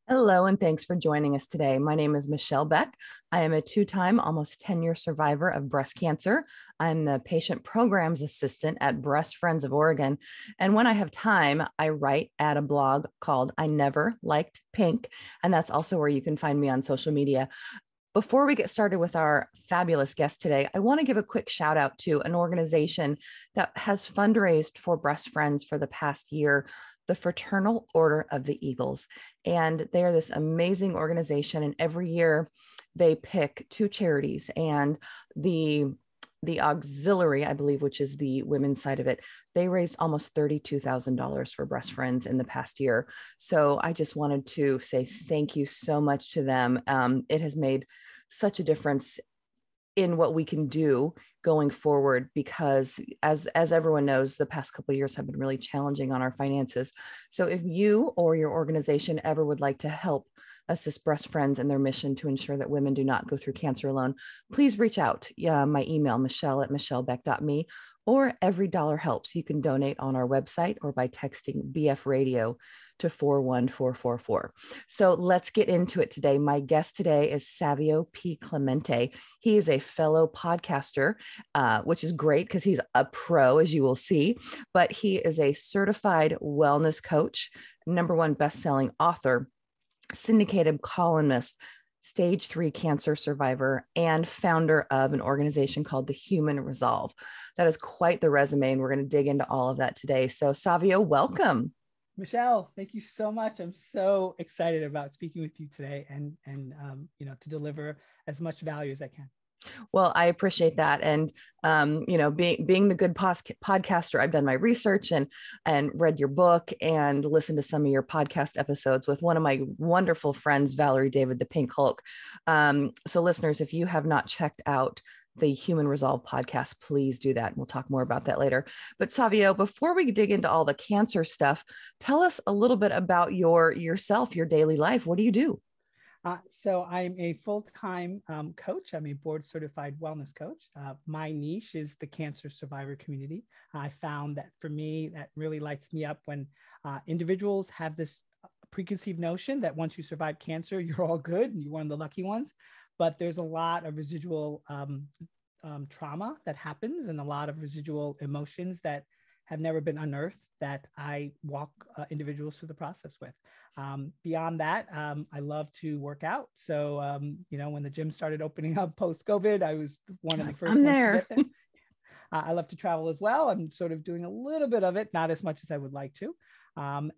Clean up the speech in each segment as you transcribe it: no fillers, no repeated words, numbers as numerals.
Hello, and thanks for joining us today. My name is Michelle Beck. I am a two-time, almost 10-year survivor of breast cancer. I'm the patient programs assistant at Breast Friends of Oregon. And when I have time, I write at a blog called I Never Liked Pink. And that's also where you can find me on social media. Before we get started with our fabulous guest today, I want to give a quick shout out to an organization that has fundraised for breast friends for the past year, the Fraternal Order of the Eagles. And they are this amazing organization. And every year they pick two charities, and the auxiliary, I believe, which is the women's side of it, they raised almost $32,000 for breast friends in the past year. So I just wanted to say thank you so much to them. It has made such a difference in what we can do going forward, because as everyone knows, the past couple of years have been really challenging on our finances. So if you or your organization ever would like to help assist breast friends in their mission to ensure that women do not go through cancer alone, please reach out. My email, michelle@michellebeck.me, or every dollar helps. You can donate on our website or by texting BF Radio to 41444. So let's get into it today. My guest today is Savio P. Clemente. He is a fellow podcaster, which is great because he's a pro, as you will see, but he is a certified wellness coach, #1 best-selling author, syndicated columnist, stage 3 cancer survivor, and founder of an organization called the Human Resolve. That is quite the resume, and we're going to dig into all of that today. So Savio, welcome. Michelle, thank you so much. I'm so excited about speaking with you today and to deliver as much value as I can. Well, I appreciate that. And, being the good podcaster, I've done my research and read your book and listened to some of your podcast episodes with one of my wonderful friends, Valerie David, the Pink Hulk. So listeners, if you have not checked out the Human Resolve podcast, please do that. And we'll talk more about that later. But Savio, before we dig into all the cancer stuff, tell us a little bit about yourself, your daily life. What do you do? So I'm a full-time coach. I'm a board-certified wellness coach. My niche is the cancer survivor community. I found that for me, that really lights me up when individuals have this preconceived notion that once you survive cancer, you're all good and you're one of the lucky ones. But there's a lot of residual trauma that happens and a lot of residual emotions that have never been unearthed that I walk individuals through the process with. Beyond that, I love to work out. So, when the gym started opening up post-COVID, I was one of the first ones to get there. I love to travel as well. I'm sort of doing a little bit of it, not as much as I would like to. I'm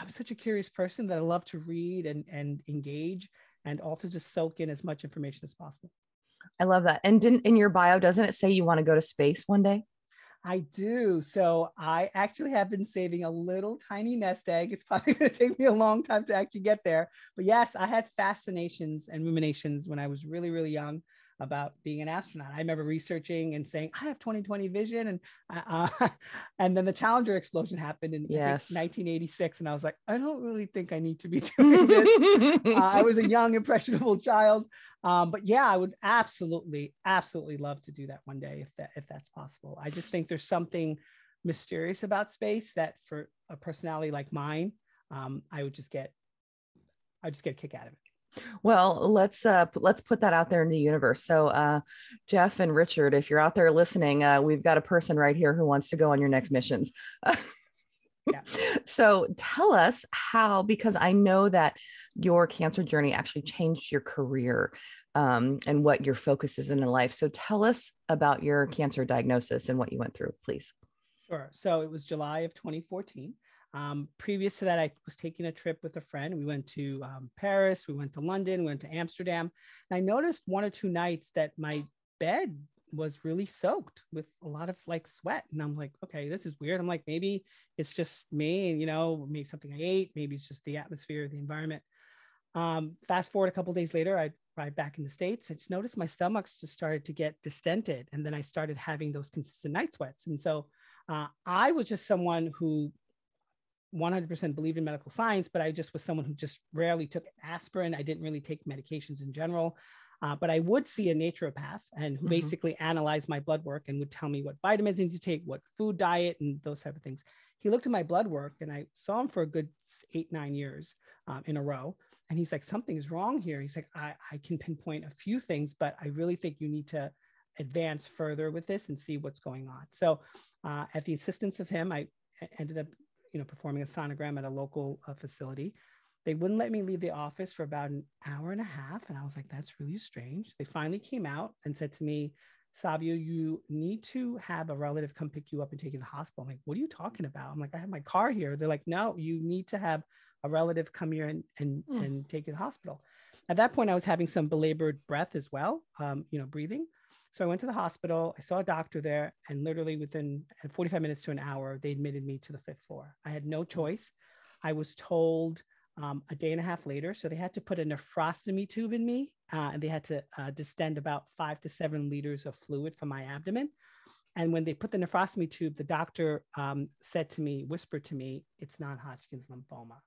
such a curious person that I love to read and engage and also just soak in as much information as possible. I love that. And in your bio, doesn't it say you want to go to space one day? I do. So I actually have been saving a little tiny nest egg. It's probably going to take me a long time to actually get there. But yes, I had fascinations and ruminations when I was really, really young about being an astronaut. I remember researching and saying, I have 20/20 vision. And then the Challenger explosion happened in 1986. And I was like, I don't really think I need to be doing this. I was a young, impressionable child. But yeah, I would absolutely love to do that one day if that's possible. I just think there's something mysterious about space that for a personality like mine, I would just get a kick out of it. Well, let's put that out there in the universe. So, Jeff and Richard, if you're out there listening, we've got a person right here who wants to go on your next missions. Yeah. So tell us how, because I know that your cancer journey actually changed your career and what your focus is in life. So tell us about your cancer diagnosis and what you went through, please. Sure. So it was July of 2014. Previous to that, I was taking a trip with a friend. We went to Paris, we went to London, we went to Amsterdam. And I noticed one or two nights that my bed was really soaked with a lot of sweat. And I'm like, okay, this is weird. I'm like, maybe it's just me, maybe something I ate, maybe it's just the atmosphere, the environment. Fast forward a couple of days later, I arrived back in the States. I just noticed my stomachs just started to get distended. And then I started having those consistent night sweats. And so I was just someone who 100% believed in medical science, but I just was someone who just rarely took aspirin. I didn't really take medications in general. But I would see a naturopath and who basically analyzed my blood work and would tell me what vitamins I need to take, what food diet, and those type of things. he looked at my blood work, and I saw him for a good 8-9 years in a row. And he's like, something's wrong here. He's like, I can pinpoint a few things, but I really think you need to advance further with this and see what's going on. So at the assistance of him, I ended up, performing a sonogram at a local facility. They wouldn't let me leave the office for about an hour and a half. And I was like, that's really strange. They finally came out and said to me, Savio, you need to have a relative come pick you up and take you to the hospital. I'm like, what are you talking about? I'm like, I have my car here. They're like, no, you need to have a relative come here and take you to the hospital. At that point, I was having some belabored breath as well, breathing. So I went to the hospital. I saw a doctor there, and literally within 45 minutes to an hour, they admitted me to the 5th floor. I had no choice. I was told a day and a half later, so they had to put a nephrostomy tube in me, and they had to distend about 5 to 7 liters of fluid from my abdomen. And when they put the nephrostomy tube, the doctor whispered to me, it's non-Hodgkin's lymphoma.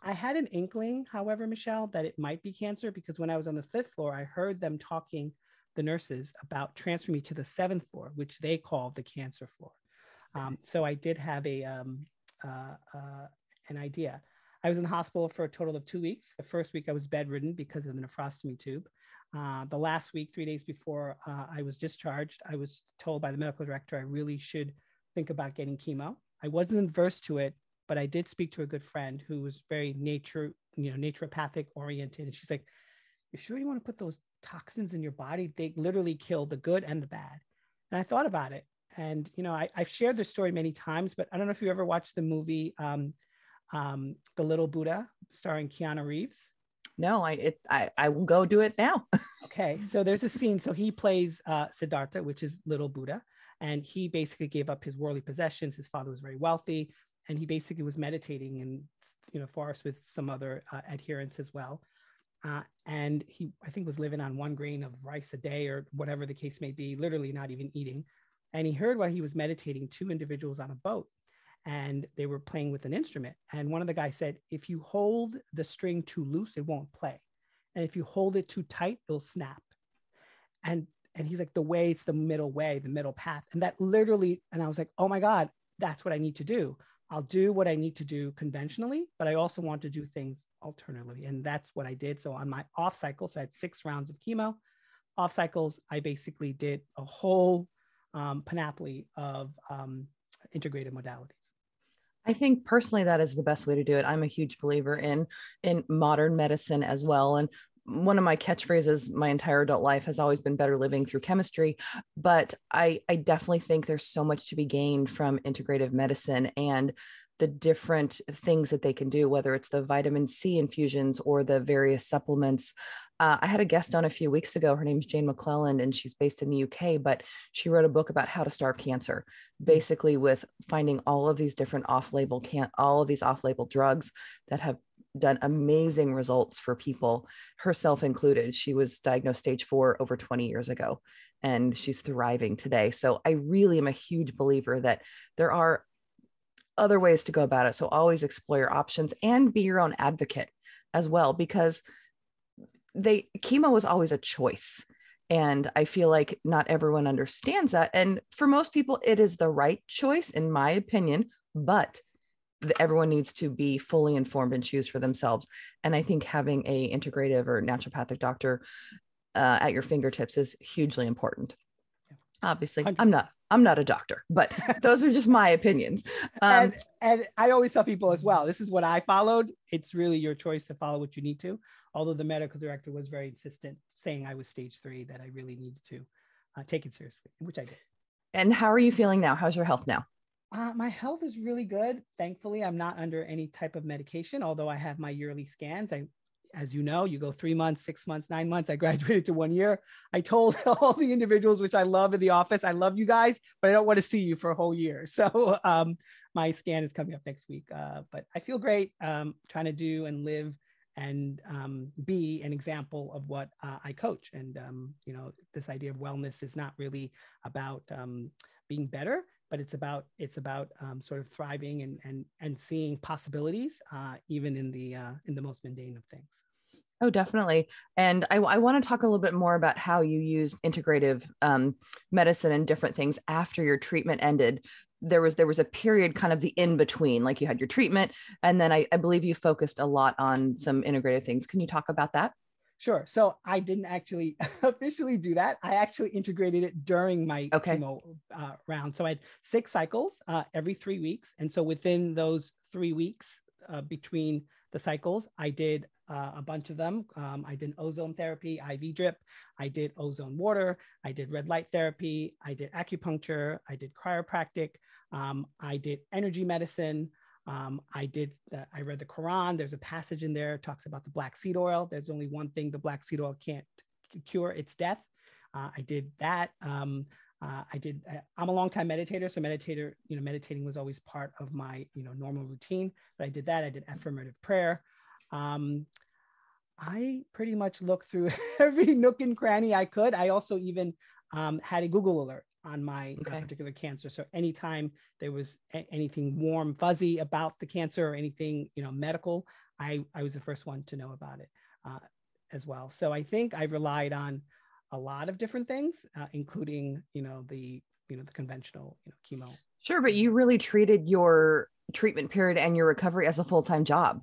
I had an inkling, however, Michelle, that it might be cancer, because when I was on the 5th floor, I heard them talking, the nurses, about transferring me to the 7th floor, which they call the cancer floor. So I did have an idea. I was in the hospital for a total of 2 weeks. The first week I was bedridden because of the nephrostomy tube. The last week, 3 days before I was discharged, I was told by the medical director I really should think about getting chemo. I wasn't averse to it, but I did speak to a good friend who was very naturopathic oriented. And she's like, you sure you want to put those toxins in your body? They literally kill the good and the bad. And I thought about it. And, I've shared this story many times, but I don't know if you ever watched the movie, The Little Buddha, starring Keanu Reeves. No, I will go do it now. Okay. So there's a scene. So he plays Siddhartha, which is Little Buddha. And he basically gave up his worldly possessions. His father was very wealthy. And he basically was meditating in, forest with some other adherents as well. And he, I think, was living on 1 grain of rice a day, or whatever the case may be, literally not even eating. And he heard while he was meditating 2 individuals on a boat, and they were playing with an instrument. And one of the guys said, if you hold the string too loose, it won't play. And if you hold it too tight, it'll snap. And he's like, the way, it's the middle way, the middle path. And that literally, and I was like, oh my God, that's what I need to do. I'll do what I need to do conventionally, but I also want to do things alternatively. And that's what I did. So on my off cycle, so I had 6 rounds of chemo. Off cycles, I basically did a whole panoply of integrated modalities. I think personally that is the best way to do it. I'm a huge believer in modern medicine as well. And one of my catchphrases my entire adult life has always been better living through chemistry. But I definitely think there's so much to be gained from integrative medicine and the different things that they can do, whether it's the vitamin C infusions or the various supplements. I had a guest on a few weeks ago. Her name's Jane McClelland, and she's based in the UK, but she wrote a book about how to starve cancer, basically with finding all of these different off-label drugs that have done amazing results for people, herself included. She was diagnosed stage 4 over 20 years ago, and she's thriving today. So I really am a huge believer that there are other ways to go about it. So always explore your options and be your own advocate as well, because chemo is always a choice. And I feel like not everyone understands that. And for most people, it is the right choice, in my opinion, but everyone needs to be fully informed and choose for themselves. And I think having a integrative or naturopathic doctor at your fingertips is hugely important. Obviously, 100%. I'm not a doctor, but those are just my opinions. And I always tell people as well, this is what I followed. It's really your choice to follow what you need to. Although the medical director was very insistent, saying I was stage 3, that I really needed to take it seriously, which I did. And how are you feeling now? How's your health now? My health is really good. Thankfully, I'm not under any type of medication, although I have my yearly scans. As you know, you go 3 months, 6 months, 9 months. I graduated to 1 year. I told all the individuals, which I love in the office, I love you guys, but I don't want to see you for a whole year. So my scan is coming up next week. But I feel great, trying to do and live and be an example of what I coach. And, this idea of wellness is not really about being better, but it's about sort of thriving and seeing possibilities, even in the most mundane of things. Oh, definitely. And I want to talk a little bit more about how you used integrative medicine and different things after your treatment ended. there was a period kind of the in between, like you had your treatment, and then I believe you focused a lot on some integrative things. Can you talk about that? Sure. So I didn't actually officially do that. I actually integrated it during my chemo round. So I had 6 cycles every 3 weeks. And so within those 3 weeks between the cycles, I did a bunch of them. I did ozone therapy, IV drip. I did ozone water. I did red light therapy. I did acupuncture. I did chiropractic. I did energy medicine. I read the Quran. There's a passage in there that talks about the black seed oil. There's only one thing the black seed oil can't cure, it's death. I did that. I'm a longtime meditator. So meditating was always part of my, normal routine, but I did that. I did affirmative prayer. I pretty much looked through every nook and cranny I could. I also even had a Google alert on my particular cancer. So anytime there was anything warm, fuzzy about the cancer or anything, medical, I was the first one to know about it as well. So I think I relied on a lot of different things, including, the conventional, chemo. Sure. But you really treated your treatment period and your recovery as a full-time job,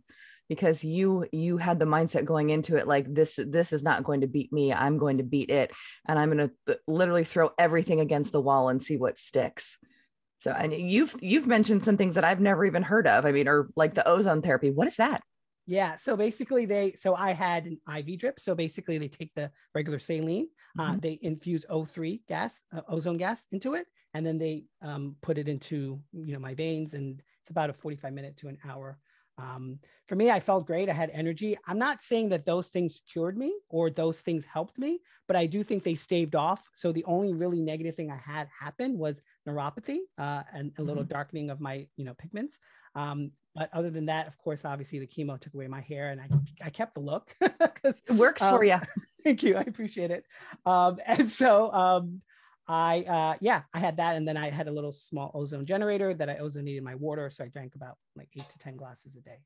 because you had the mindset going into it like this is not going to beat me. I'm going to beat it. And I'm going to literally throw everything against the wall and see what sticks. So, and you've mentioned some things that I've never even heard of. I mean, or like the ozone therapy. What is that? Yeah. So basically I had an IV drip. So basically they take the regular saline, they infuse O3 gas, ozone gas into it. And then they put it into, my veins, and it's about a 45-minute to an hour. For me, I felt great. I had energy. I'm not saying that those things cured me or those things helped me, but I do think they staved off. So the only really negative thing I had happen was neuropathy and a little darkening of my, pigments. But other than that, of course, obviously the chemo took away my hair, and I kept the look. It works for you. Thank you. I appreciate it. And so I had that. And then I had a little small ozone generator that I ozonated my water. So I drank about like 8 to 10 glasses a day.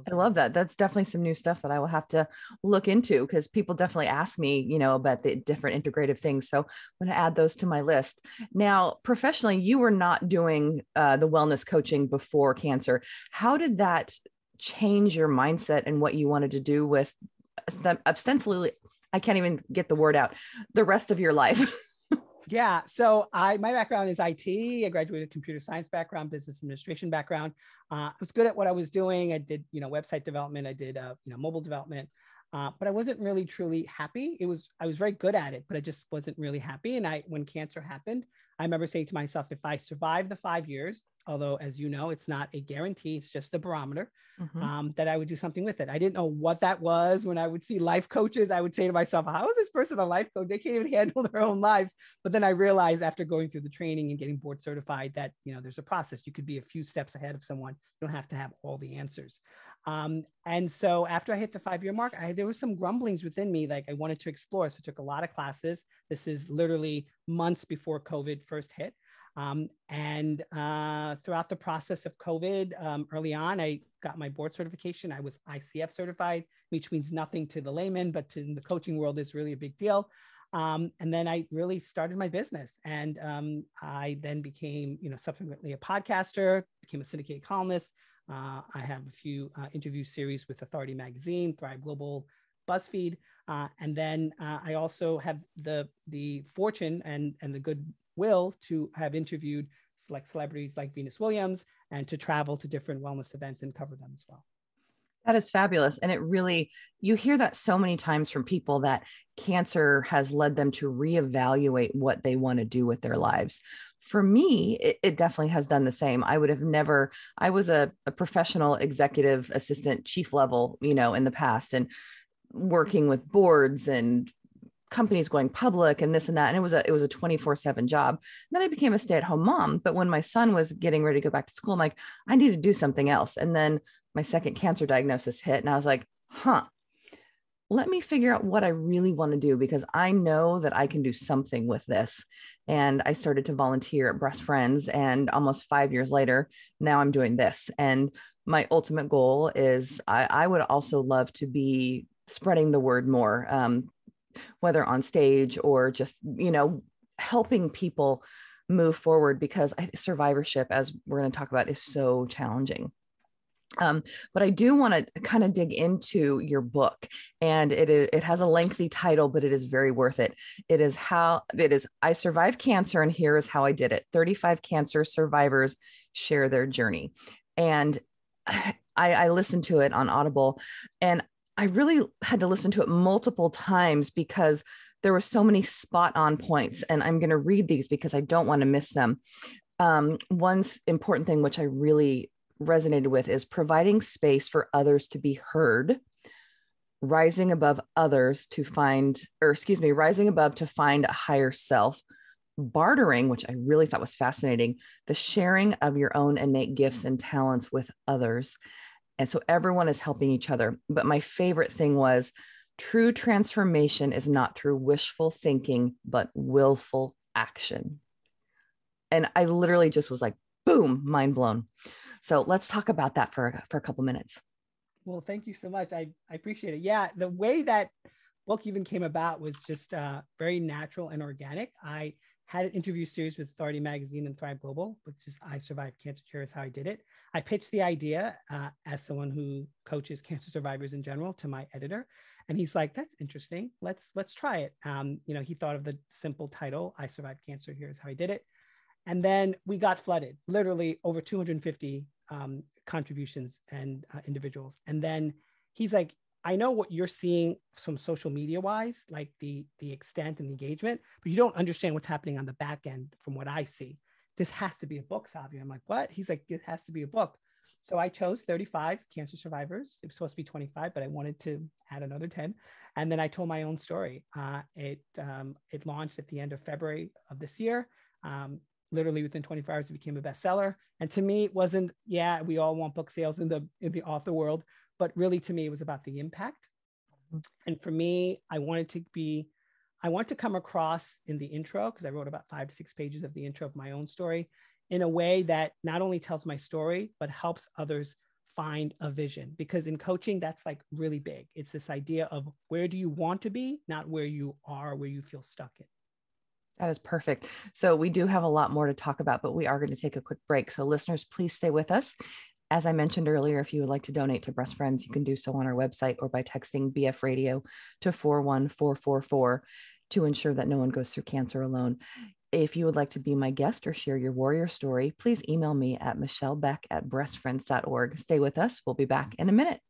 I love that. That's definitely some new stuff that I will have to look into, because people definitely ask me, about the different integrative things. So I'm going to add those to my list. Now, professionally, you were not doing the wellness coaching before cancer. How did that change your mindset and what you wanted to do with ostensibly, I can't even get the word out, the rest of your life? Yeah. So my background is IT. I graduated computer science background, business administration background. I was good at what I was doing. I did, website development. I did, mobile development. But I wasn't really truly happy. I was very good at it, but I just wasn't really happy. And when cancer happened, I remember saying to myself, if I survive the 5 years, although as you know, it's not a guarantee, it's just a barometer, that I would do something with it. I didn't know what that was. When I would see life coaches, I would say to myself, how is this person a life coach? They can't even handle their own lives. But then I realized after going through the training and getting board certified that, there's a process. You could be a few steps ahead of someone. You don't have to have all the answers. And so after I hit the 5-year mark, there was some grumblings within me, like I wanted to explore. So I took a lot of classes. This is literally months before COVID first hit. And throughout the process of COVID, early on, I got my board certification. I was ICF certified, which means nothing to the layman, but in the coaching world, it's really a big deal. And then I really started my business, and I then became, subsequently a podcaster, became a syndicated columnist. I have a few interview series with Authority Magazine, Thrive Global, BuzzFeed. And then I also have the fortune and the goodwill to have interviewed select celebrities like Venus Williams, and to travel to different wellness events and cover them as well. That is fabulous. And it really, you hear that so many times from people, that cancer has led them to reevaluate what they want to do with their lives. For me, it definitely has done the same. I was a professional executive assistant, chief level, in the past, and working with boards and companies going public and this and that. And it was a 24/7 job. And then I became a stay-at-home mom. But when my son was getting ready to go back to school, I'm like, I need to do something else. And then my second cancer diagnosis hit, and I was like, let me figure out what I really want to do, because I know that I can do something with this. And I started to volunteer at Breast Friends, and almost 5 years later, now I'm doing this. And my ultimate goal is I would also love to be spreading the word more, whether on stage or just, helping people move forward, because survivorship, as we're going to talk about, is so challenging. But I do want to kind of dig into your book, and it has a lengthy title, but it is very worth it. It is I Survived Cancer, and here is how I did it. 35 cancer survivors share their journey. And I listened to it on Audible, and I really had to listen to it multiple times because there were so many spot on points, and I'm going to read these because I don't want to miss them. One important thing, which I really resonated with, is providing space for others to be heard, rising above to find a higher self, bartering, which I really thought was fascinating, the sharing of your own innate gifts and talents with others. And so everyone is helping each other. But my favorite thing was, true transformation is not through wishful thinking, but willful action. And I literally just was like, boom, mind blown. So let's talk about that for a couple minutes. Well, thank you so much. I appreciate it. Yeah, the way that book even came about was just very natural and organic. I had an interview series with Authority Magazine and Thrive Global, which is I Survived Cancer, here is how I did it. I pitched the idea as someone who coaches cancer survivors in general to my editor. And he's like, that's interesting. Let's try it. He thought of the simple title, I Survived Cancer, here is how I did it. And then we got flooded, literally over 250 contributions and individuals. And then he's like, I know what you're seeing from social media wise, like the extent and engagement, but you don't understand what's happening on the back end from what I see. This has to be a book, Savio. I'm like, what? He's like, it has to be a book. So I chose 35 cancer survivors. It was supposed to be 25, but I wanted to add another 10. And then I told my own story. It launched at the end of February of this year. Literally within 24 hours, it became a bestseller. And to me, it wasn't, we all want book sales in the author world, but really to me, it was about the impact. And for me, I want to come across in the intro, because I wrote about 5 to 6 pages of the intro of my own story, in a way that not only tells my story, but helps others find a vision. Because in coaching, that's like really big. It's this idea of where do you want to be, not where you are, where you feel stuck in. That is perfect. So we do have a lot more to talk about, but we are going to take a quick break. So listeners, please stay with us. As I mentioned earlier, if you would like to donate to Breast Friends, you can do so on our website or by texting BF Radio to 41444 to ensure that no one goes through cancer alone. If you would like to be my guest or share your warrior story, please email me at michellebeck@breastfriends.org. Stay with us. We'll be back in a minute.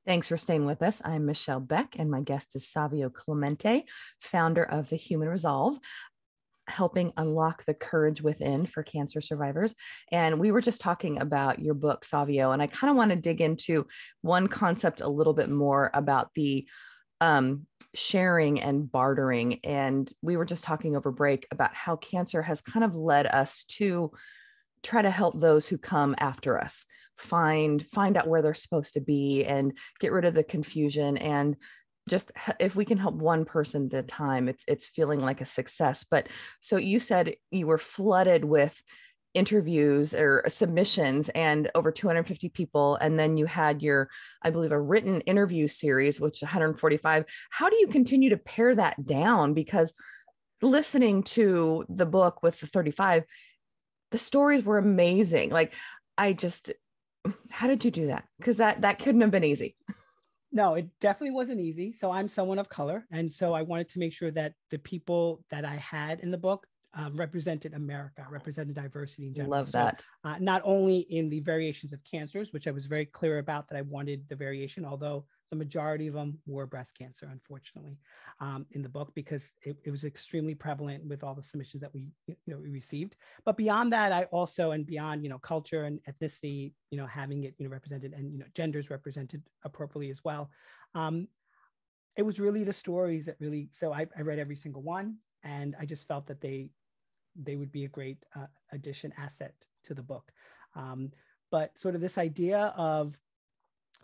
Thanks for staying with us. I'm Michelle Beck, and my guest is Savio Clemente, founder of the Human Resolve, helping unlock the courage within for cancer survivors. And we were just talking about your book, Savio, and I kind of want to dig into one concept a little bit more about the sharing and bartering. And we were just talking over break about how cancer has kind of led us to try to help those who come after us find out where they're supposed to be and get rid of the confusion. And just if we can help one person at a time, it's feeling like a success. But so you said you were flooded with interviews or submissions and over 250 people. And then you had your, I believe, a written interview series, which 145. How do you continue to pare that down? Because listening to the book with the 35, the stories were amazing. Like, how did you do that? Because that couldn't have been easy. No, it definitely wasn't easy. So I'm someone of color. And so I wanted to make sure that the people that I had in the book represented America, represented diversity in general. Love that. So, not only in the variations of cancers, which I was very clear about that I wanted the variation, although the majority of them were breast cancer, unfortunately, in the book, because it was extremely prevalent with all the submissions that we received. But beyond that, I also, and beyond, culture and ethnicity, having it, represented, and, genders represented appropriately as well. It was really the stories that really, so I read every single one, and I just felt that they would be a great asset to the book. But sort of this idea of,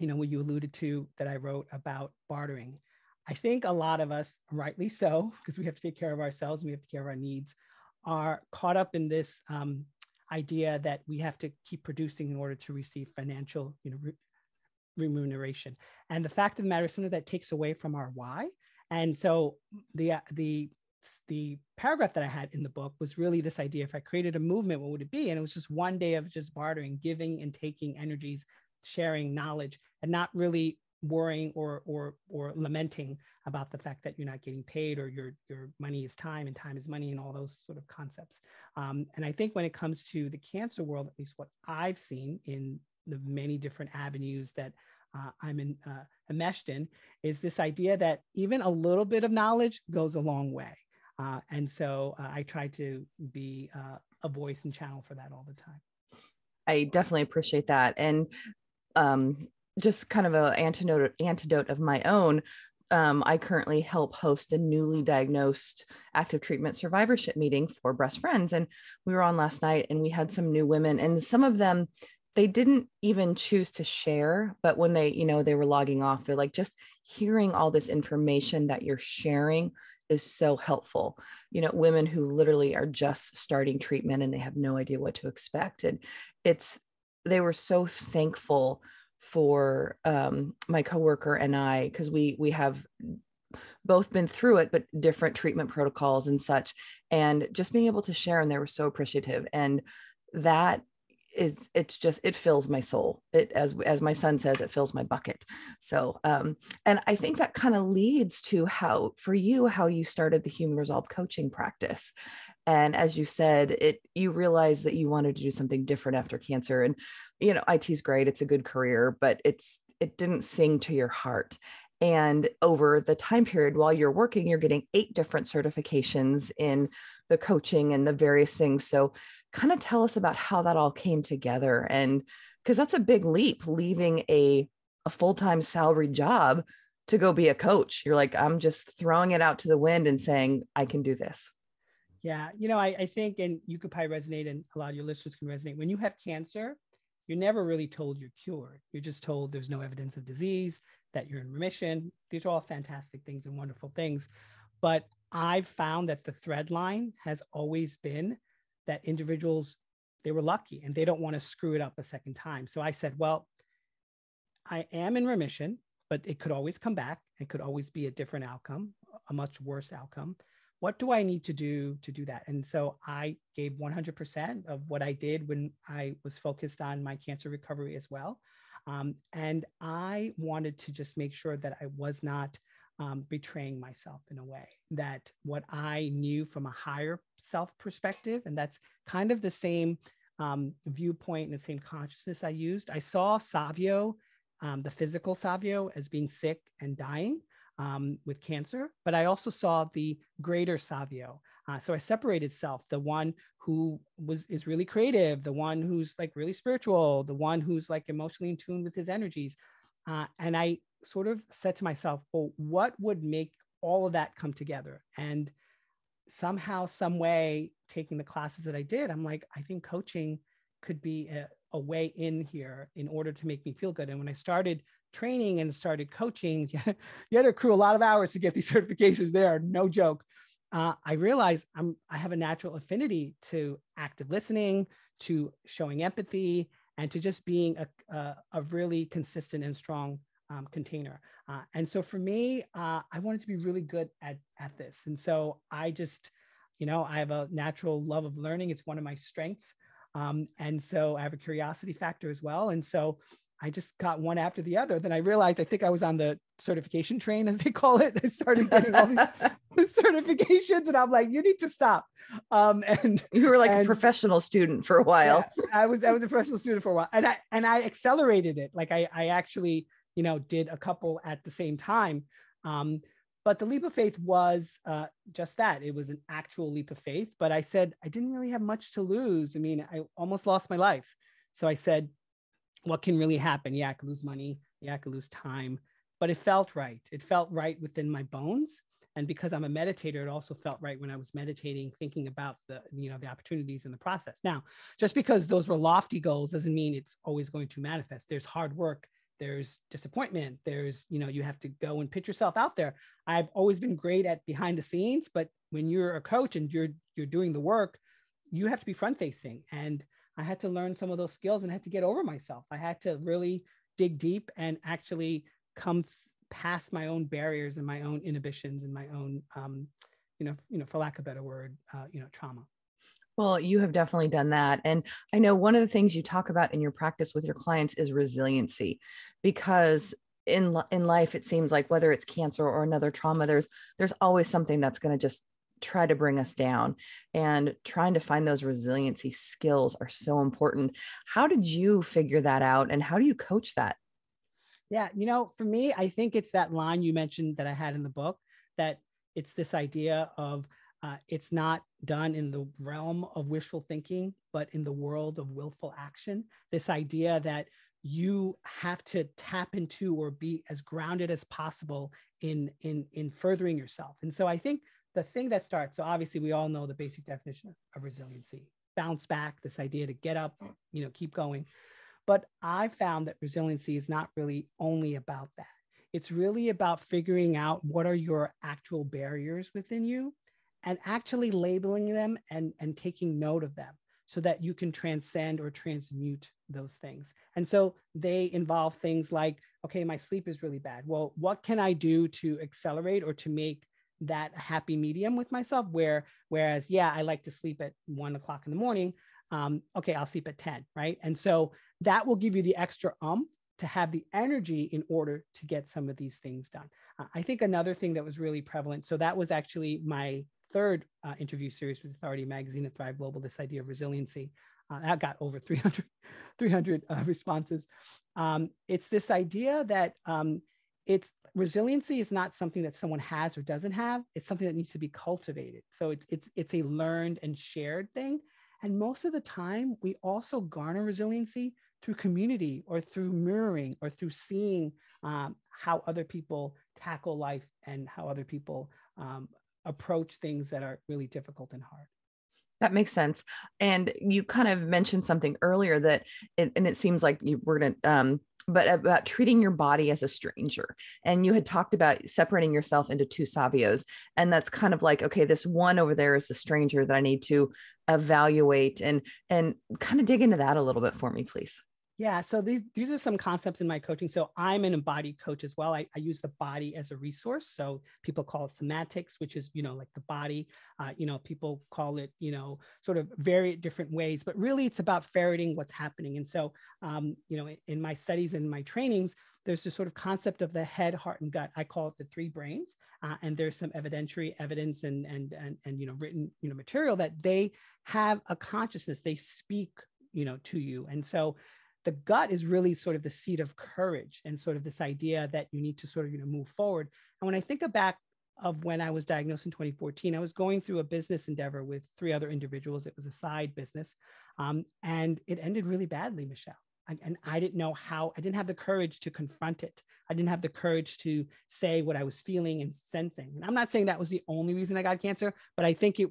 what you alluded to that I wrote about bartering. I think a lot of us, rightly so, because we have to take care of ourselves and we have to take care of our needs, are caught up in this idea that we have to keep producing in order to receive financial remuneration. And the fact of the matter is something that takes away from our why. And so the the paragraph that I had in the book was really this idea: if I created a movement, what would it be? And it was just one day of just bartering, giving and taking energies, sharing knowledge, and not really worrying or lamenting about the fact that you're not getting paid, or your money is time and time is money, and all those sort of concepts. And I think when it comes to the cancer world, at least what I've seen in the many different avenues that I'm enmeshed in, is this idea that even a little bit of knowledge goes a long way. And so I try to be a voice and channel for that all the time. I definitely appreciate that. And just kind of an antidote of my own, I currently help host a newly diagnosed active treatment survivorship meeting for breast friends. And we were on last night, and we had some new women, and some of them, they didn't even choose to share, but when they, they were logging off, they're like, just hearing all this information that you're sharing is so helpful. Women who literally are just starting treatment and they have no idea what to expect. And they were so thankful for my coworker and I, because we have both been through it, but different treatment protocols and such, and just being able to share, and they were so appreciative. And that it fills my soul. It, as my son says, it fills my bucket. So, and I think that kind of leads to how you started the Human Resolve coaching practice. And as you said, you realized that you wanted to do something different after cancer. And, IT is great. It's a good career, but it didn't sing to your heart. And over the time period while you're working, you're getting 8 different certifications in the coaching and the various things. So kind of tell us about how that all came together. And because that's a big leap, leaving a full-time salary job to go be a coach. You're like, I'm just throwing it out to the wind and saying, I can do this. Yeah. I think, and you could probably resonate, and a lot of your listeners can resonate, when you have cancer, you're never really told you're cured. You're just told there's no evidence of disease, that you're in remission. These are all fantastic things and wonderful things. But I've found that the thread line has always been that individuals, they were lucky and they don't want to screw it up a second time. So I said, well, I am in remission, but it could always come back. It could always be a different outcome, a much worse outcome. What do I need to do that? And so I gave 100% of what I did when I was focused on my cancer recovery as well. And I wanted to just make sure that I was not betraying myself in a way, that what I knew from a higher self perspective, and that's kind of the same viewpoint and the same consciousness I used. I saw Savio, the physical Savio, as being sick and dying with cancer, but I also saw the greater Savio. So I separated self, the one who is really creative, the one who's like really spiritual, the one who's like emotionally in tune with his energies. And I sort of said to myself, well, what would make all of that come together? And somehow, some way, taking the classes that I did, I'm like, I think coaching could be a way in here in order to make me feel good. And when I started training and started coaching, you had to accrue a lot of hours to get these certifications. They are no joke. I realized I have a natural affinity to active listening, to showing empathy, and to just being a really consistent and strong container. And so for me, I wanted to be really good at this. And so I just, I have a natural love of learning. It's one of my strengths. And so I have a curiosity factor as well. And so I just got one after the other. Then I realized, I think I was on the certification train, as they call it. I started getting all these certifications, and I'm like, you need to stop. And you were like a professional student for a while. Yeah, I was a professional student for a while, and I accelerated it. Like I actually, did a couple at the same time. But the leap of faith was just that. It was an actual leap of faith. But I said, I didn't really have much to lose. I mean, I almost lost my life. So I said, what can really happen? Yeah, I could lose money. Yeah, I could lose time. But it felt right. It felt right within my bones. And because I'm a meditator, it also felt right when I was meditating, thinking about the opportunities in the process. Now, just because those were lofty goals doesn't mean it's always going to manifest. There's hard work. There's disappointment. There's, you have to go and pitch yourself out there. I've always been great at behind the scenes, but when you're a coach and you're doing the work, you have to be front facing. And I had to learn some of those skills and had to get over myself. I had to really dig deep and actually come past my own barriers and my own inhibitions and my own for lack of a better word, trauma. Well, you have definitely done that. And I know one of the things you talk about in your practice with your clients is resiliency, because in life, it seems like whether it's cancer or another trauma, there's always something that's going to just try to bring us down, and trying to find those resiliency skills are so important. How did you figure that out, and how do you coach that? Yeah, for me, I think it's that line you mentioned that I had in the book, that it's this idea of it's not done in the realm of wishful thinking, but in the world of willful action. This idea that you have to tap into or be as grounded as possible in furthering yourself. And so I think the thing that starts, so obviously we all know the basic definition of resiliency: bounce back, this idea to get up, keep going. But I found that resiliency is not really only about that. It's really about figuring out what are your actual barriers within you, and actually labeling them and taking note of them, so that you can transcend or transmute those things. And so they involve things like, okay, my sleep is really bad. Well, what can I do to accelerate or to make that happy medium with myself? Whereas, yeah, I like to sleep at 1 o'clock in the morning. Okay, I'll sleep at 10, right? And so that will give you the extra to have the energy in order to get some of these things done. I think another thing that was really prevalent, so that was actually my third interview series with Authority Magazine and Thrive Global, this idea of resiliency. That got over 300 responses. It's this idea that resiliency is not something that someone has or doesn't have. It's something that needs to be cultivated. So it's a learned and shared thing. And most of the time, we also garner resiliency through community, or through mirroring, or through seeing how other people tackle life, and how other people approach things that are really difficult and hard. That makes sense. And you kind of mentioned something earlier that, and it seems like you were going to, but about treating your body as a stranger. And you had talked about separating yourself into two Savios. And that's kind of like, okay, this one over there is a stranger that I need to evaluate, and kind of dig into that a little bit for me, please. Yeah, so these are some concepts in my coaching. So I'm an embodied coach as well. I use the body as a resource. So people call it semantics, which is, like the body. People call it, sort of very different ways, but really it's about ferreting what's happening. And so, in my studies and my trainings, there's this sort of concept of the head, heart, and gut. I call it the three brains. And there's some evidentiary evidence and written, material that they have a consciousness. They speak, to you. And so the gut is really sort of the seat of courage, and sort of this idea that you need to sort of, move forward. And when I think back of when I was diagnosed in 2014, I was going through a business endeavor with 3 other individuals. It was a side business. And it ended really badly, Michelle. And I didn't know how. I didn't have the courage to confront it. I didn't have the courage to say what I was feeling and sensing. And I'm not saying that was the only reason I got cancer, but I think it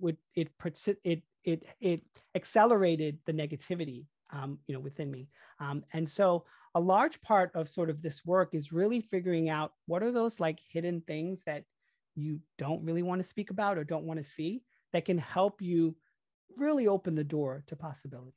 accelerated the negativity within me. And so a large part of sort of this work is really figuring out what are those like hidden things that you don't really want to speak about or don't want to see, that can help you really open the door to possibilities.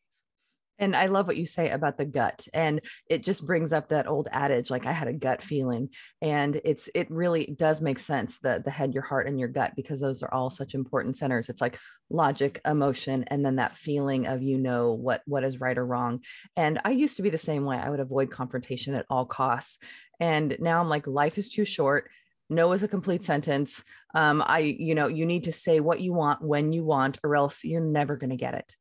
And I love what you say about the gut. And it just brings up that old adage, like I had a gut feeling. And it really does make sense, the head, your heart, and your gut, because those are all such important centers. It's like logic, emotion, and then that feeling of, what is right or wrong. And I used to be the same way. I would avoid confrontation at all costs. And now I'm like, life is too short. No is a complete sentence. You need to say what you want when you want, or else you're never going to get it.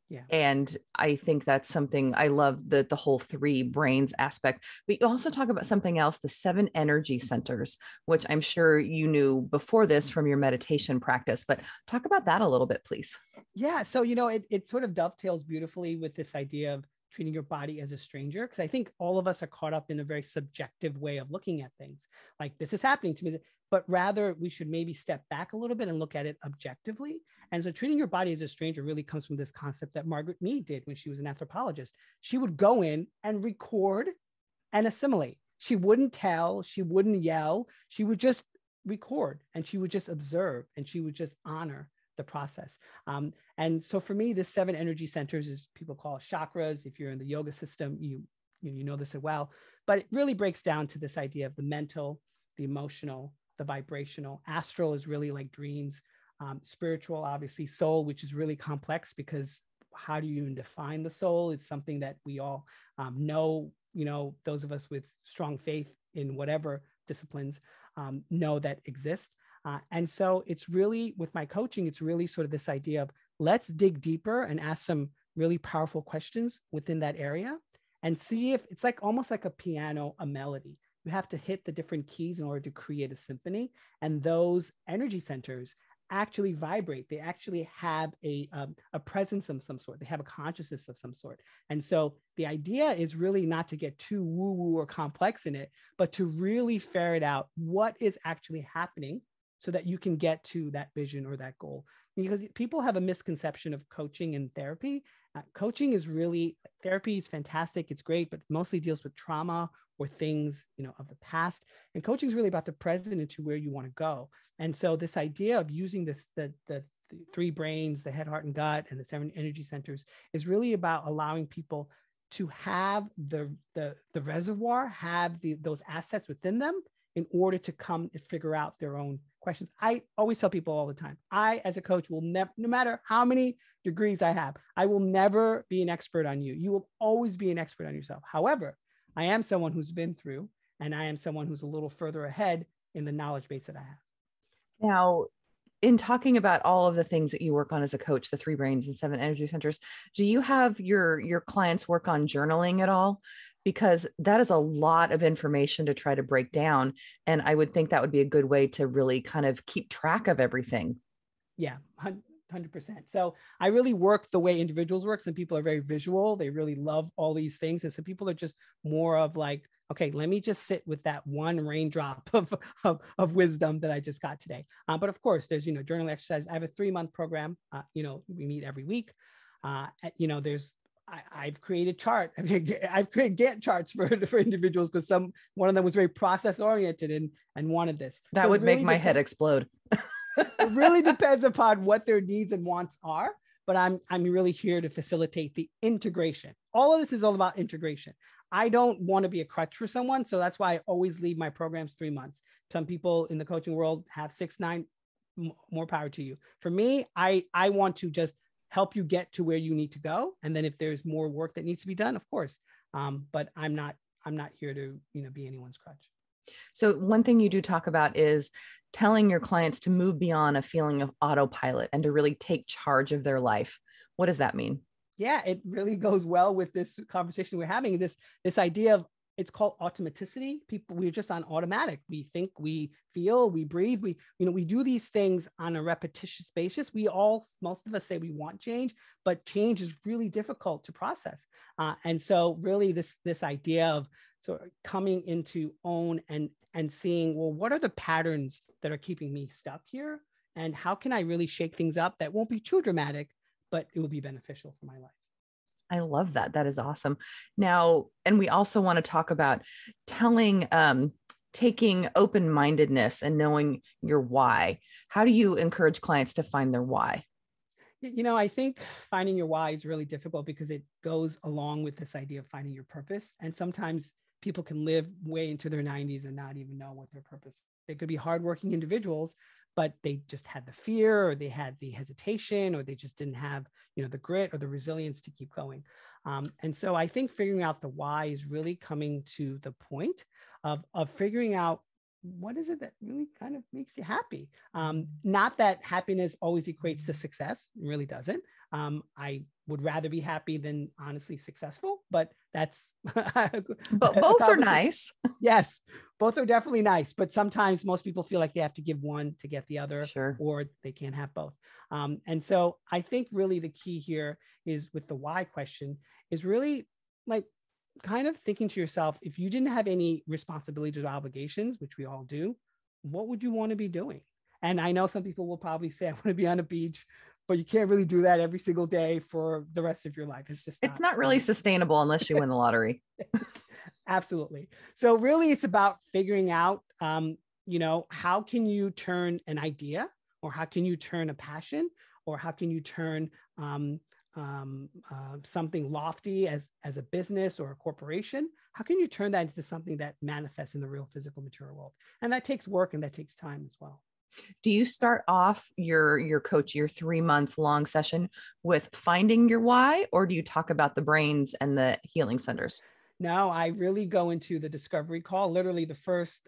Yeah. And I think that's something I love, the whole 3 brains aspect. But you also talk about something else, the 7 energy centers, which I'm sure you knew before this from your meditation practice, but talk about that a little bit, please. Yeah. So, it sort of dovetails beautifully with this idea of treating your body as a stranger, because I think all of us are caught up in a very subjective way of looking at things. Like, this is happening to me, but rather we should maybe step back a little bit and look at it objectively. And so treating your body as a stranger really comes from this concept that Margaret Mead did when she was an anthropologist. She would go in and record and assimilate. She wouldn't tell, she wouldn't yell, she would just record, and she would just observe, and she would just honor the process. And so for me, this 7 energy centers, is people call chakras. If you're in the yoga system, you know this as well, but it really breaks down to this idea of the mental, the emotional, the vibrational. Astral is really like dreams. spiritual, obviously soul, which is really complex because how do you even define the soul? It's something that we all know, those of us with strong faith in whatever disciplines know that exist. And so it's really, with my coaching, it's really sort of this idea of let's dig deeper and ask some really powerful questions within that area and see if it's like almost like a piano, a melody. You have to hit the different keys in order to create a symphony. And those energy centers actually vibrate. They actually have a presence of some sort. They have a consciousness of some sort. And so the idea is really not to get too woo-woo or complex in it, but to really ferret out what is actually happening so that you can get to that vision or that goal. Because people have a misconception of coaching and therapy. Coaching is really, therapy is fantastic. It's great, but mostly deals with trauma or things, of the past. And coaching is really about the present and to where you want to go. And so this idea of using the three brains, the head, heart, and gut, and the 7 energy centers is really about allowing people to have the reservoir, have those assets within them in order to come and figure out their own questions. I always tell people all the time, I, as a coach, will never, no matter how many degrees I have, I will never be an expert on you. You will always be an expert on yourself. However, I am someone who's been through, and I am someone who's a little further ahead in the knowledge base that I have. Now, in talking about all of the things that you work on as a coach, the 3 brains and 7 energy centers, do you have your clients work on journaling at all? Because that is a lot of information to try to break down. And I would think that would be a good way to really kind of keep track of everything. Yeah, 100%. So I really work the way individuals work. Some people are very visual. They really love all these things. And some people are just more of like, okay, let me just sit with that one raindrop of wisdom that I just got today. But of course, there's, journal exercise. I have a 3-month program. We meet every week. I've created chart. I've created Gantt charts for individuals because one of them was very process oriented and wanted this. That so would really make my head explode. It really depends upon what their needs and wants are, but I'm really here to facilitate the integration. All of this is all about integration. I don't want to be a crutch for someone, so that's why I always leave my programs 3 months. Some people in the coaching world have 6, 9. More power to you. For me, I want to just help you get to where you need to go, and then if there's more work that needs to be done, of course. But I'm not here to be anyone's crutch. So one thing you do talk about is telling your clients to move beyond a feeling of autopilot and to really take charge of their life. What does that mean? Yeah, it really goes well with this conversation we're having. This idea of, it's called automaticity. We're just on automatic. We think, we feel, we breathe. We do these things on a repetitious basis. Most of us say we want change, but change is really difficult to process. And so really this idea of sort of coming into own and seeing, well, what are the patterns that are keeping me stuck here? And how can I really shake things up that won't be too dramatic, but it will be beneficial for my life? I love that. That is awesome. Now, and we also want to talk about taking open-mindedness and knowing your why. How do you encourage clients to find their why? I think finding your why is really difficult because it goes along with this idea of finding your purpose. And sometimes people can live way into their 90s and not even know what their purpose is. They could be hardworking individuals, but they just had the fear, or they had the hesitation, or they just didn't have, the grit or the resilience to keep going. And so I think figuring out the why is really coming to the point of figuring out what is it that really kind of makes you happy. Not that happiness always equates to success. It really doesn't. I would rather be happy than honestly successful, but that's but both are nice. Yes, both are definitely nice, but sometimes most people feel like they have to give one to get the other, sure, or they can't have both. And so I think really the key here is with the why question is really like kind of thinking to yourself, if you didn't have any responsibilities or obligations, which we all do, what would you want to be doing? And I know some people will probably say, I want to be on a beach, but you can't really do that every single day for the rest of your life. It's not really sustainable unless you win the lottery. Absolutely. So really it's about figuring out, how can you turn an idea, or how can you turn a passion, or how can you turn something lofty as a business or a corporation? How can you turn that into something that manifests in the real physical material world? And that takes work and that takes time as well. Do you start off your coach, your 3-month long session with finding your why, or do you talk about the brains and the healing centers? No, I really go into the discovery call. Literally, the first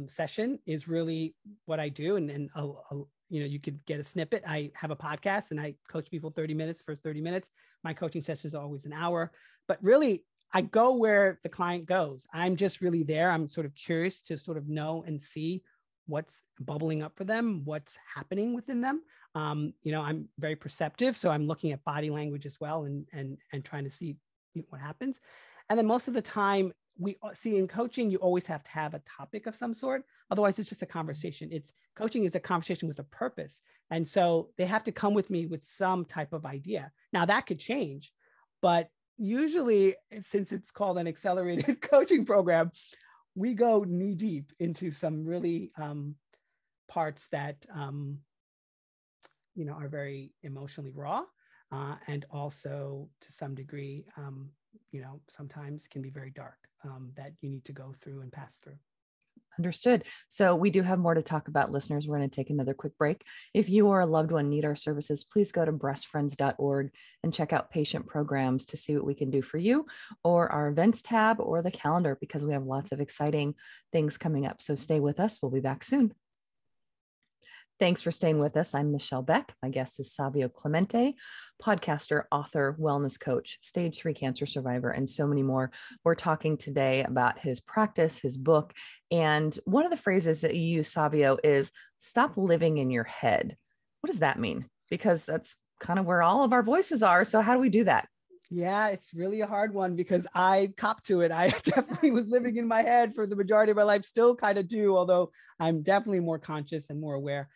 session is really what I do, and you could get a snippet. I have a podcast, and I coach people 30 minutes for 30 minutes. My coaching sessions are always an hour, but really, I go where the client goes. I'm just really there. I'm sort of curious to sort of know and see what's bubbling up for them, what's happening within them. I'm very perceptive, so I'm looking at body language as well, and trying to see what happens. And then most of the time, we see in coaching, you always have to have a topic of some sort. Otherwise, it's just a conversation. Coaching is a conversation with a purpose. And so they have to come with me with some type of idea. Now that could change, but usually, since it's called an accelerated coaching program, we go knee deep into some really parts that are very emotionally raw, and also to some degree, sometimes can be very dark, that you need to go through and pass through. Understood. So we do have more to talk about, listeners. We're going to take another quick break. If you or a loved one need our services, please go to breastfriends.org and check out patient programs to see what we can do for you, or our events tab, or the calendar, because we have lots of exciting things coming up. So stay with us. We'll be back soon. Thanks for staying with us. I'm Michelle Beck. My guest is Savio Clemente, podcaster, author, wellness coach, stage 3 cancer survivor, and so many more. We're talking today about his practice, his book. And one of the phrases that you use, Savio, is stop living in your head. What does that mean? Because that's kind of where all of our voices are. So how do we do that? Yeah, it's really a hard one, because I cop to it. I definitely was living in my head for the majority of my life, still kind of do, although I'm definitely more conscious and more aware.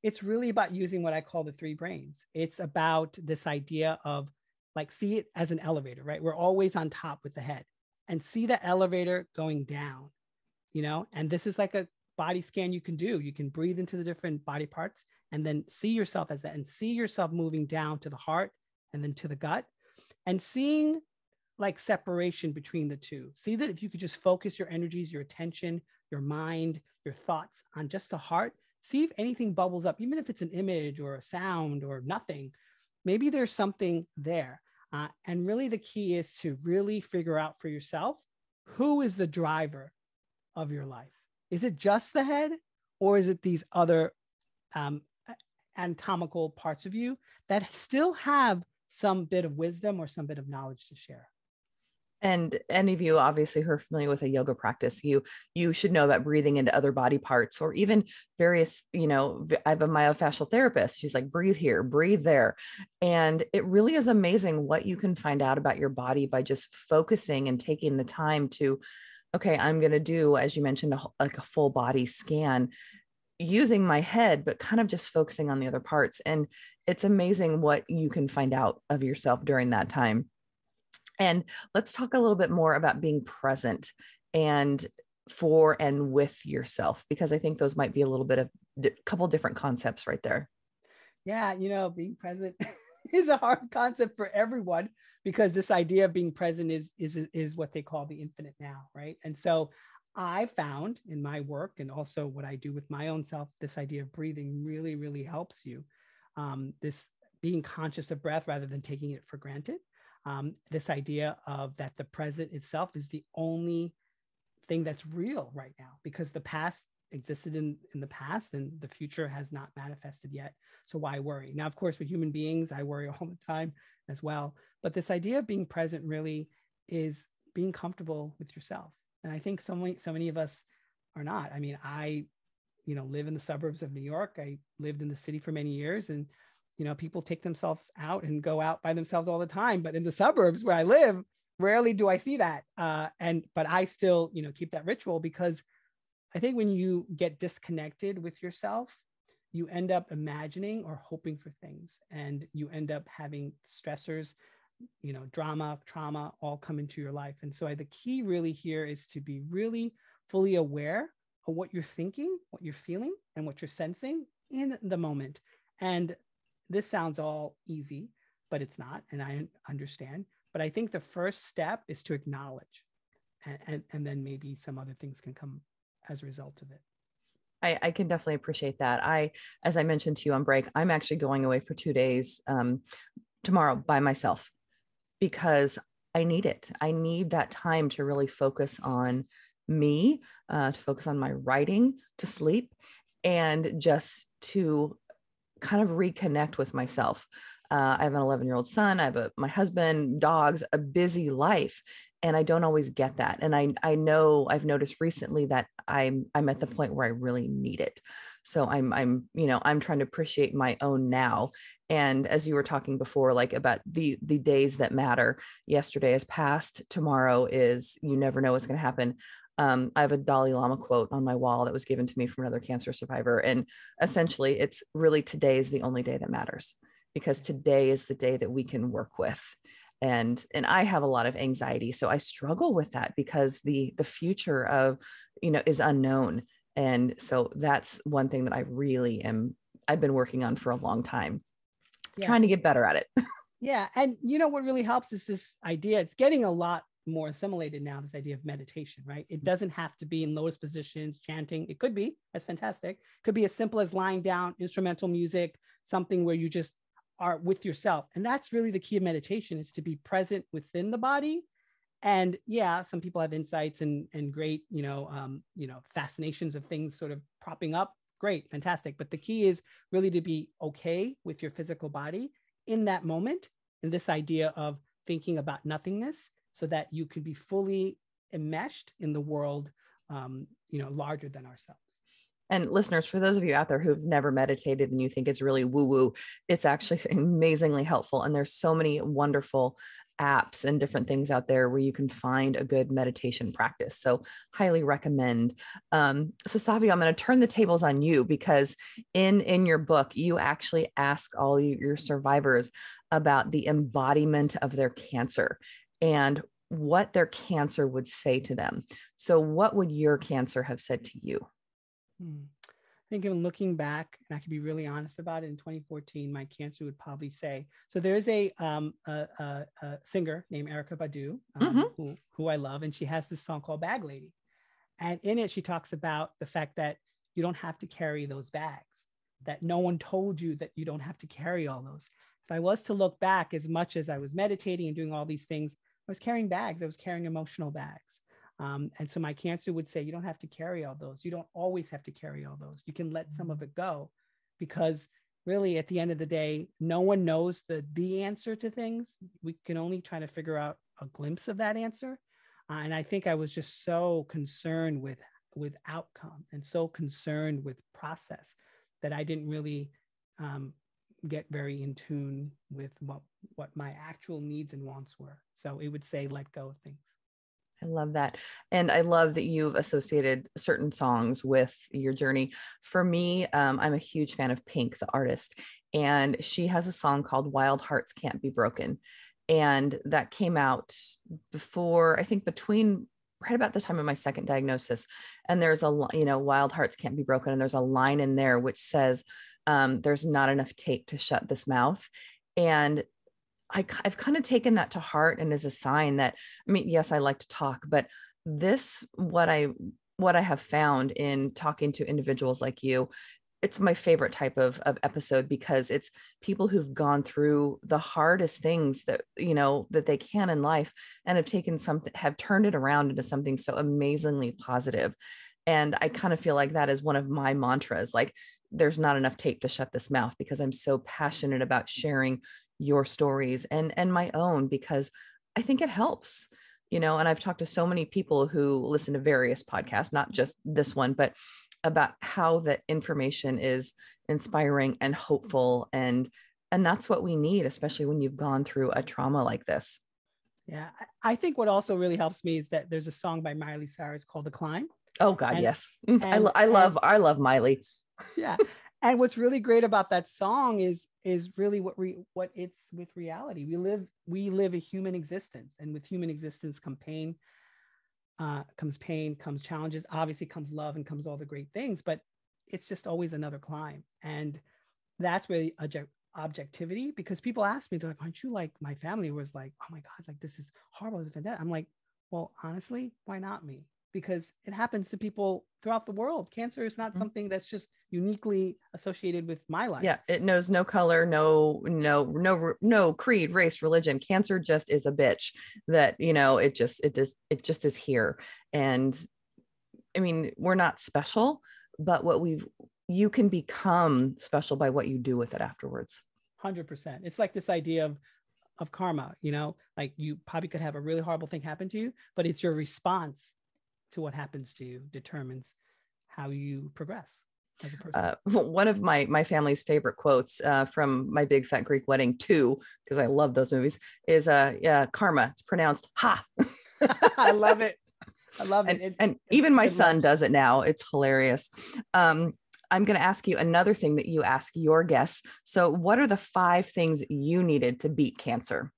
It's really about using what I call the 3 brains. It's about this idea of, like, see it as an elevator, right? We're always on top with the head, and see that elevator going down, and this is like a body scan you can do. You can breathe into the different body parts and then see yourself as that, and see yourself moving down to the heart and then to the gut, and seeing like separation between the two. See that if you could just focus your energies, your attention, your mind, your thoughts on just the heart, see if anything bubbles up, even if it's an image or a sound or nothing. Maybe there's something there. And really the key is to really figure out for yourself, who is the driver of your life? Is it just the head, or is it these other anatomical parts of you that still have some bit of wisdom or some bit of knowledge to share? And any of you obviously who are familiar with a yoga practice, you should know about breathing into other body parts, or even various, I have a myofascial therapist. She's like, breathe here, breathe there. And it really is amazing what you can find out about your body by just focusing and taking the time to, okay, I'm going to do, as you mentioned, a full body scan using my head, but kind of just focusing on the other parts. And it's amazing what you can find out of yourself during that time. And let's talk a little bit more about being present and for and with yourself, because I think those might be a little bit of a couple different concepts right there. Yeah, being present is a hard concept for everyone, because this idea of being present is what they call the infinite now, right? And so I found in my work, and also what I do with my own self, this idea of breathing really, really helps you. This being conscious of breath rather than taking it for granted. This idea of that the present itself is the only thing that's real right now, because the past existed in the past and the future has not manifested yet. So why worry? Now, of course, with human beings, I worry all the time as well. But this idea of being present really is being comfortable with yourself. And I think so many of us are not. I mean, I live in the suburbs of New York. I lived in the city for many years, and people take themselves out and go out by themselves all the time. But in the suburbs where I live, rarely do I see that. But I still, keep that ritual, because I think when you get disconnected with yourself, you end up imagining or hoping for things, and you end up having stressors, drama, trauma, all come into your life. And so the key really here is to be really fully aware of what you're thinking, what you're feeling, and what you're sensing in the moment. And this sounds all easy, but it's not. And I understand. But I think the first step is to acknowledge, and then maybe some other things can come as a result of it. I can definitely appreciate that. As I mentioned to you on break, I'm actually going away for 2 days tomorrow by myself because I need it. I need that time to really focus on me, to focus on my writing, to sleep, and just to kind of reconnect with myself. I have an 11-year-old son. I have my husband, dogs, a busy life, and I don't always get that. And I know I've noticed recently that I'm at the point where I really need it. So I'm trying to appreciate my own now. And as you were talking before, like about the days that matter, yesterday is past, tomorrow is, you never know what's going to happen. I have a Dalai Lama quote on my wall that was given to me from another cancer survivor. And essentially, it's really, today is the only day that matters, because today is the day that we can work with. And I have a lot of anxiety, so I struggle with that because the future of, is unknown. And so that's one thing that I've been working on for a long time, trying to get better at it. Yeah. And what really helps is this idea. It's getting a lot more assimilated now, this idea of meditation, right? It doesn't have to be in lotus positions, chanting. It could be, that's fantastic. It could be as simple as lying down, instrumental music, something where you just are with yourself. And that's really the key of meditation, is to be present within the body. And yeah, some people have insights and great, fascinations of things sort of propping up. Great, fantastic. But the key is really to be okay with your physical body in that moment, in this idea of thinking about nothingness, so that you can be fully enmeshed in the world, larger than ourselves. And listeners, for those of you out there who've never meditated and you think it's really woo-woo, it's actually amazingly helpful. And there's so many wonderful apps and different things out there where you can find a good meditation practice. So highly recommend. So Savio, I'm going to turn the tables on you, because in your book, you actually ask all your survivors about the embodiment of their cancer and what their cancer would say to them. So what would your cancer have said to you? I think in looking back, and I can be really honest about it, in 2014, my cancer would probably say, so there's a singer named Erykah Badu, who I love, and she has this song called Bag Lady. And in it, she talks about the fact that you don't have to carry those bags, that no one told you that you don't have to carry all those. If I was to look back, as much as I was meditating and doing all these things, I was carrying bags. I was carrying emotional bags. And so my cancer would say, you don't have to carry all those. You don't always have to carry all those. You can let some of it go, because really at the end of the day, no one knows the answer to things. We can only try to figure out a glimpse of that answer. And I think I was just so concerned with outcome and so concerned with process that I didn't really get very in tune with what my actual needs and wants were. So it would say, let go of things. I love that. And I love that you've associated certain songs with your journey. For me, I'm a huge fan of Pink, the artist, and she has a song called Wild Hearts Can't Be Broken. And that came out between right about the time of my second diagnosis. And there's Wild Hearts Can't Be Broken. And there's a line in there which says, there's not enough tape to shut this mouth. And I've kind of taken that to heart, and as a sign that, yes, I like to talk, but what I have found in talking to individuals like you, it's my favorite type of episode, because it's people who've gone through the hardest things that they can in life, and have turned it around into something so amazingly positive. And I kind of feel like that is one of my mantras, like, there's not enough tape to shut this mouth, because I'm so passionate about sharing your stories and my own, because I think it helps, and I've talked to so many people who listen to various podcasts, not just this one, but about how that information is inspiring and hopeful. And that's what we need, especially when you've gone through a trauma like this. Yeah. I think what also really helps me is that there's a song by Miley Cyrus called The Climb. Oh God. Yes. I love Miley. Yeah. And what's really great about that song is really what it's with reality. We live a human existence, and with human existence comes pain, comes challenges, obviously comes love, and comes all the great things, but it's just always another climb. And that's really objectivity, because people ask me, they're like, aren't you like my family was like, oh my God, like this is horrible. I'm like, well, honestly, why not me? because it happens to people throughout the world. Cancer is not something that's just uniquely associated with my life. Yeah, it knows no color, no creed, race, religion. Cancer just is a bitch that, it just is here. And I mean, we're not special, but you can become special by what you do with it afterwards. 100%. It's like this idea of karma, like you probably could have a really horrible thing happen to you, but it's your response to what happens to you determines how you progress as a person. One of my family's favorite quotes from My Big Fat Greek Wedding 2, because I love those movies, is karma. It's pronounced ha. I love it. I love it. And even my son does it now. It's hilarious. I'm going to ask you another thing that you ask your guests. So what are the 5 things you needed to beat cancer?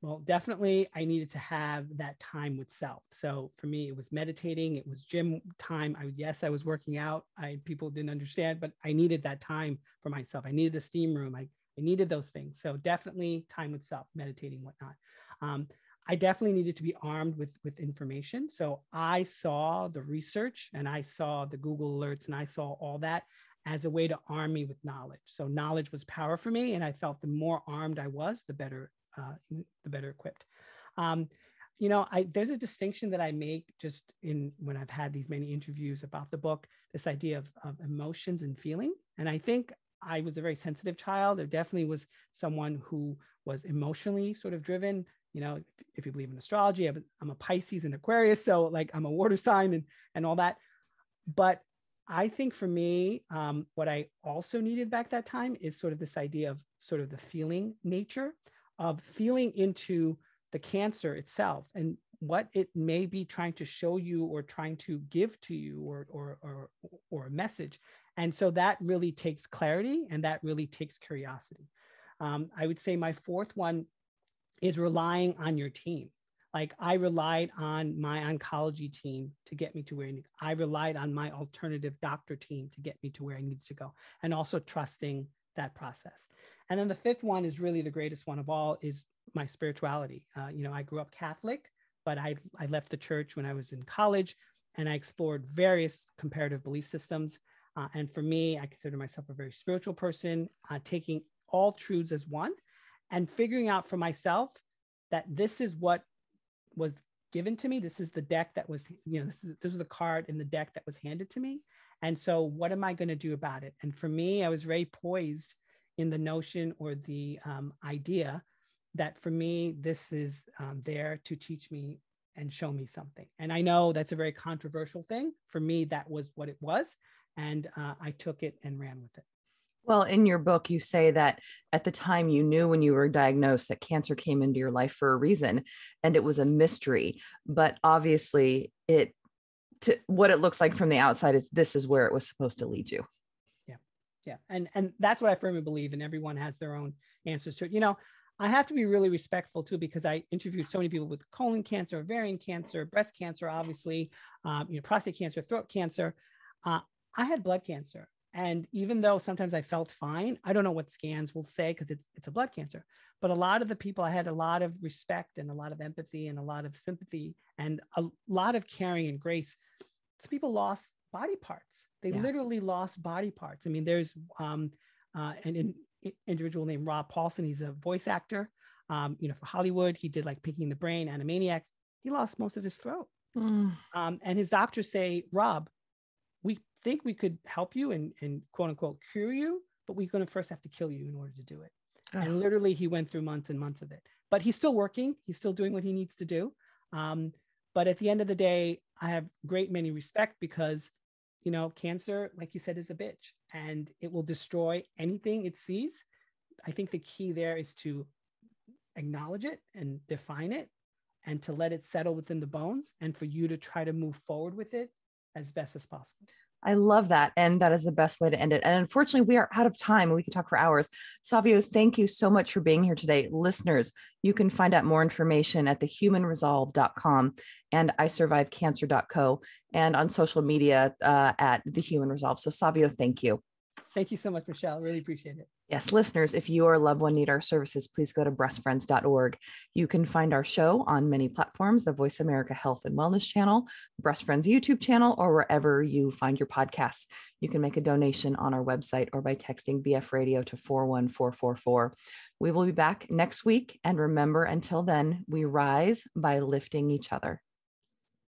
Well, definitely I needed to have that time with self. So for me, it was meditating, it was gym time. I was working out. People didn't understand, but I needed that time for myself. I needed a steam room. I needed those things. So definitely time with self, meditating, whatnot. I definitely needed to be armed with information. So I saw the research and I saw the Google alerts and I saw all that as a way to arm me with knowledge. So knowledge was power for me. And I felt the more armed I was, the better equipped. There's a distinction that I make just when I've had these many interviews about the book, this idea of emotions and feeling. And I think I was a very sensitive child. There definitely was someone who was emotionally sort of driven. If you believe in astrology, I'm a Pisces and Aquarius. So like I'm a water sign and all that. But I think for me, what I also needed back that time is sort of this idea of sort of the feeling nature of feeling into the cancer itself and what it may be trying to show you or trying to give to you or a message. And so that really takes clarity and that really takes curiosity. I would say my 4th one is relying on your team. Like I relied on my oncology team to get me to where I relied on my alternative doctor team to get me to where I needed to go, and also trusting that process. And then the 5th one is really the greatest one of all, is my spirituality. I grew up Catholic, but I left the church when I was in college and I explored various comparative belief systems. And for me, I consider myself a very spiritual person, taking all truths as one and figuring out for myself that this is what was given to me. This is the deck that was, this was the card in the deck that was handed to me. And so what am I going to do about it? And for me, I was very poised in the notion or the idea that for me, this is there to teach me and show me something. And I know that's a very controversial thing. For me, that was what it was. And I took it and ran with it. Well, in your book, you say that at the time you knew when you were diagnosed that cancer came into your life for a reason, and it was a mystery. But obviously, what it looks like from the outside is this is where it was supposed to lead you. Yeah. And that's what I firmly believe. And everyone has their own answers to it. I have to be really respectful too, because I interviewed so many people with colon cancer, ovarian cancer, breast cancer, obviously, prostate cancer, throat cancer. I had blood cancer. And even though sometimes I felt fine, I don't know what scans will say because it's a blood cancer. But a lot of the people, I had a lot of respect and a lot of empathy and a lot of sympathy and a lot of caring and grace. Some people lost body parts. They literally lost body parts. I mean, there's an individual named Rob Paulson. He's a voice actor, for Hollywood. He did like Pinky and the Brain, Animaniacs. He lost most of his throat. And his doctors say, Rob, we think we could help you and quote unquote cure you, but we're going to first have to kill you in order to do it. And literally he went through months and months of it, but he's still working. He's still doing what he needs to do. But at the end of the day, I have many respect because, cancer, like you said, is a bitch and it will destroy anything it sees. I think the key there is to acknowledge it and define it and to let it settle within the bones and for you to try to move forward with it as best as possible. I love that. And that is the best way to end it. And unfortunately, we are out of time and we could talk for hours. Savio, thank you so much for being here today. Listeners, you can find out more information at thehumanresolve.com and isurvivecancer.co and on social media at The Human Resolve. So Savio, thank you. Thank you so much, Michelle. Really appreciate it. Yes, listeners, if you or a loved one need our services, please go to breastfriends.org. You can find our show on many platforms, the Voice America Health and Wellness channel, Breast Friends YouTube channel, or wherever you find your podcasts. You can make a donation on our website or by texting BF Radio to 41444. We will be back next week. And remember, until then, we rise by lifting each other.